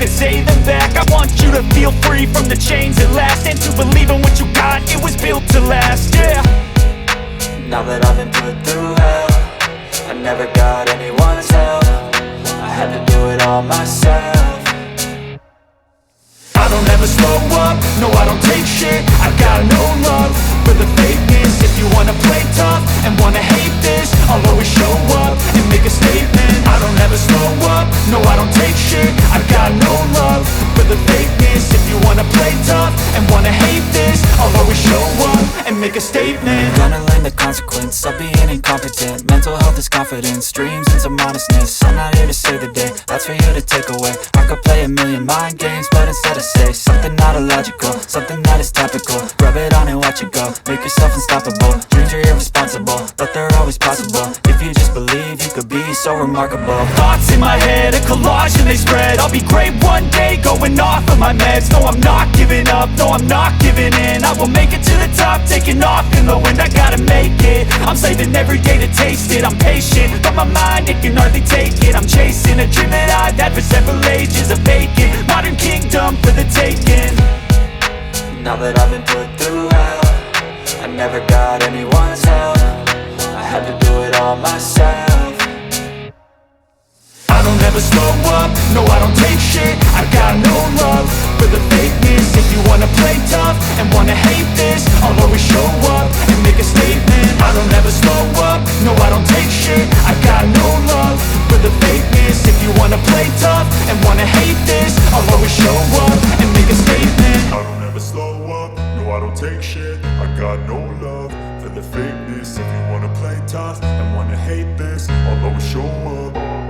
and say them back. I want you to feel free from the chains at last, and to believe in what you got, it was built to last, yeah. Now that I've been put through hell, I never got anyone's help. I had to do it all myself. I don't ever slow up, no I don't take shit. I got no love for the fakeness. If you wanna play tough and wanna hate this, I'll always show up and make a statement. I don't ever slow up, no I don't take shit. I got no love for the fakeness. If you wanna play tough and wanna hate this, I'll always show up and make a statement. Gonna learn the consequence of being incompetent. Mental health is confidence, dreams and some modestness. I'm not here to save the day, that's for you to take away. I could play a million mind games, but instead I say something not illogical, something that is topical. Rub it on and watch it go, make yourself unstoppable. Dreams are irresponsible, but they're always possible. If you just believe, you could be so remarkable. Thoughts in my head, a collage and they spread. I'll be great one day, going off of my meds. No, I'm not giving up, no, I'm not giving in. I will make it to the top, taking off in the wind. I gotta make it, I'm saving every day to taste it. I'm patient, but my mind, it can hardly take it. I'm chasing a dream that I've had for several ages. A vacant, modern kingdom for the taking. Now that I've been put through hell, I never got anyone's help. I had to do it all myself. I don't ever slow up, no I don't take shit. I got no love for the fakeness. If you wanna play tough and wanna hate this, I'll always show up and make a statement. I don't ever slow up, no I don't take shit. I got no love for the fakeness. If you wanna play tough and wanna hate this, I'll always show up and make a statement. I don't ever slow up, no I don't take shit. I got no love for the fakeness. If you wanna play tough and wanna hate this, I'll always show up.